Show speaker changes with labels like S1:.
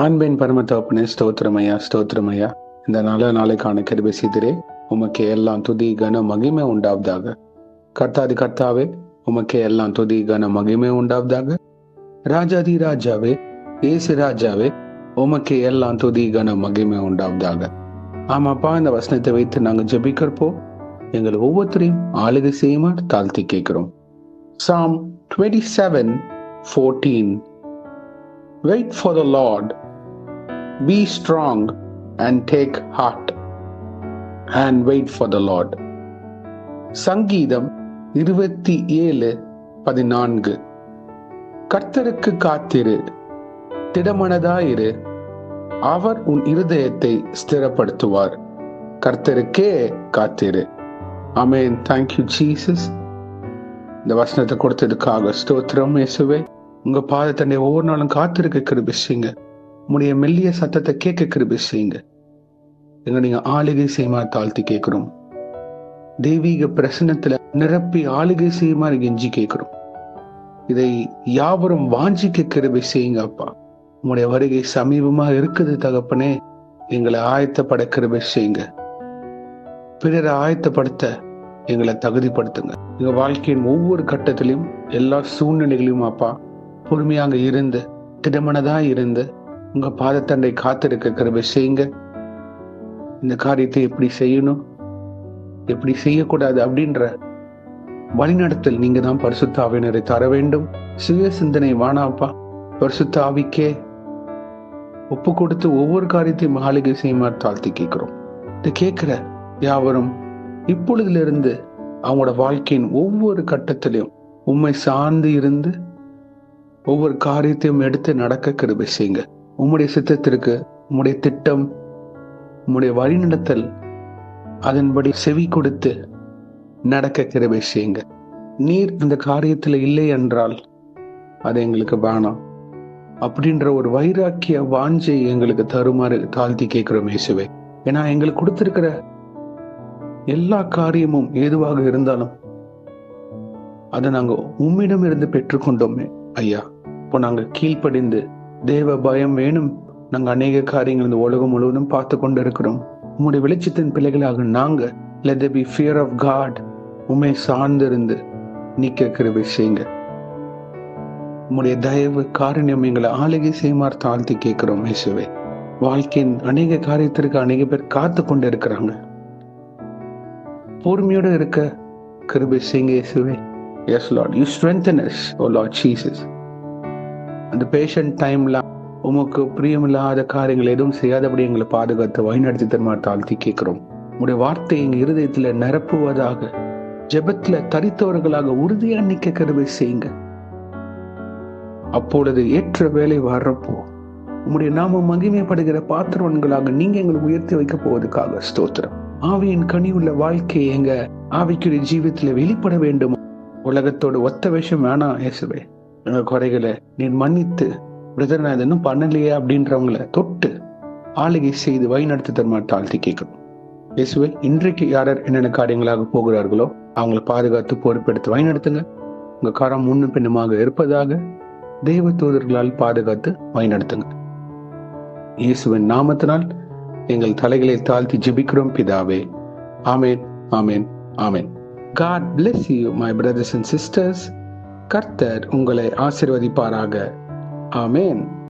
S1: அன்பின் பரம தகப்பனே, ஸ்தோத்திரமையா ஸ்தோத்திரமையா. இந்த நல்ல நாளைக்கான கிருபை செய்திரே. உமக்கே எல்லாம் துதி கன மகிமை உண்டாவதாக. கர்த்தாதி கர்த்தாவே, உமக்கே எல்லாம் துதி கன மகிமை உண்டாவதாக. ராஜாதி ராஜாவே, ஏசு ராஜாவே, உமக்கே எல்லாம் துதி கன மகிமை உண்டாவதாக. ஆமாப்பா, இந்த வசனத்தை வைத்து நாங்கள் ஜெபிக்கிறப்போ எங்கள் ஒவ்வொருத்தரையும் ஆளுகை செய்யுமாறு தாழ்த்தி கேட்கிறோம். Psalm 27:14. Wait for the Lord. Be strong and take heart and wait for the Lord. சங்கீதம் 27:14. கர்த்தருக்கு காத்திரு, திடமனதாயிரு, அவர் உன் இருதயத்தை ஸ்திரப்படுத்துவார். கர்த்தருக்கே காத்திரு. ஆமென். Thank you Jesus. இந்த வசனத்தை கொடுத்ததுக்காக ஸ்தோத்திரம் இயேசுவே. உங்க பாதத்தண்டை ஒவ்வொரு நாளும் காத்திருக்க கிருபை செய்யுங்க. உங்களுடைய மெல்லிய சத்தத்தை கேட்க கிருபை செய்யுங்க. எங்க நீங்க ஆளுகை செய்யுமாறு தாழ்த்தி கேட்கிறோம். தெய்வீக பிரசனத்துல நிரப்பி ஆளுகை செய்யுமாறு கெஞ்சி கேட்கிறோம். இதை யாவரும் வாஞ்சிக்க கிருபை செய்யுங்க அப்பா. உங்களுடைய வருகை சமீபமா இருக்குது தகப்பனே. எங்களை ஆயத்தப்பட கிருபை செய்யுங்க. பிறரை ஆயத்தப்படுத்த எங்களை தகுதிப்படுத்துங்க. எங்க வாழ்க்கையின் ஒவ்வொரு கட்டத்திலையும் எல்லா சூழ்நிலைகளையும் அப்பா பொறுமையாக இருந்து திடமனதா இருந்து உங்க பாதத்தண்டை காத்திருக்க கிருபை செய்யுங்க. இந்த காரியத்தை எப்படி செய்யணும், எப்படி செய்யக்கூடாது அப்படின்ற வழிநடத்தல் நீங்க தான் பரிசுத்த ஆவியினரை தர வேண்டும். சுய சிந்தனை வானாப்பா. பரிசுத்த ஆவிக்கே ஒப்பு கொடுத்து ஒவ்வொரு காரியத்தையும் ஆளுகை செய்யுமாறு தாழ்த்தி கேட்கிறோம். இதை கேட்கிற யாவரும் இப்பொழுதிலிருந்து அவங்களோட வாழ்க்கையின் ஒவ்வொரு கட்டத்திலையும் உம்மை சார்ந்து இருந்து ஒவ்வொரு காரியத்தையும் எடுத்து நடக்க கிருபை செய்யுங்க. உம்முடைய சித்தத்திற்கு, உம்முடைய திட்டம், உம்முடைய வழிநடத்தல் அதன்படி செவி கொடுத்து நடக்க கிருபை செய்யுங்க. நீர் இந்த காரியத்துல இல்லை என்றால் அது எங்களுக்கு வேணாம் அப்படின்ற ஒரு வைராக்கிய வாஞ்சை எங்களுக்கு தருமாறு தாழ்த்தி கேட்கிறோம் இயேசுவே. ஏன்னா எங்களுக்கு கொடுத்திருக்கிற எல்லா காரியமும் ஏதுவாக இருந்தாலும் அதை நாங்க உம்மிடம் இருந்து பெற்றுக்கொண்டோமே ஐயா. இப்போ நாங்க கீழ்ப்படிந்து தேவ பயம் வேணும். நாங்க அநேக காரியங்கள் இந்த உலகம் முழுவதும் பார்த்து கொண்டு இருக்கிறோம். உம்முடைய வெளிச்சத்தின் பிள்ளைகளாக நாங்க let there be fear of God. உம்மை சார்ந்திருந்து நீக்க கிருபை செய்யுங்க. உம்முடைய தயவு காரணியம் எங்களை ஆளுகை செய்யுமாறு தாழ்த்தி கேட்கிறோம் இயேசுவே. வாழ்க்கையின் அநேக காரியத்திற்கு அநேக பேர் காத்து கொண்டு இருக்கிறாங்க. பொறுமையோடு இருக்க கிருபை செய்யுங்க இயேசுவே. Yes Lord, you strengthen us, oh Lord Jesus. அந்த பேஷண்ட் டைம்ல உமக்கு பிரியமில்லாத காரியங்கள் எதுவும் செய்யாதபடி எங்களை பாதுகாத்து வழிநடத்தி தருமாறு தாழ்த்தி கேட்கிறோம். உங்களுடைய வார்த்தை எங்க இருதயத்துல நிரப்புவதாக, ஜெபத்துல தரித்தவர்களாக உறுதியா நிக்க கிருபை செய்யுங்க. அப்பொழுது ஏற்ற வேலை வர்றப்போ உங்களுடைய நாம மகிமைப்படுகிற பாத்திரவன்களாக நீங்க எங்களை உயர்த்தி வைக்க போவதுக்காக ஸ்தோத்திரம். ஆவியின் கனி உள்ள வாழ்க்கை எங்க ஆவிக்குரிய ஜீவித்துல வெளிப்பட வேண்டும். உலகத்தோட ஒத்த விஷயம் வேணாம் இயேசுவே. எங்க குறைகளை நீர் மன்னித்து, பிரதர் நான் இன்னும் பண்ணலையே அப்படின்றவங்களை தொட்டு ஆளுகை செய்து வழிநடத்தி தருமாறு தாழ்த்தி கேட்கணும் இயேசுவே. இன்றைக்கு யார் என்னென்ன காரியங்களாக போகிறார்களோ அவங்களை பாதுகாத்து பொறுப்பெடுத்து வழிநடத்துங்க. உங்க காரம் முன்னும் பின்னுமாக இருப்பதாக தெய்வ தூதர்களால் பாதுகாத்து வழிநடத்துங்க. இயேசுவின் நாமத்தினால் எங்கள் தலைகளை தாழ்த்தி ஜெபிக்கிறோம் பிதாவே. ஆமேன், ஆமேன், ஆமேன். God bless you, my brothers and sisters. கர்த்தர் உங்களை ஆசீர்வதிப்பாராக. ஆமேன்.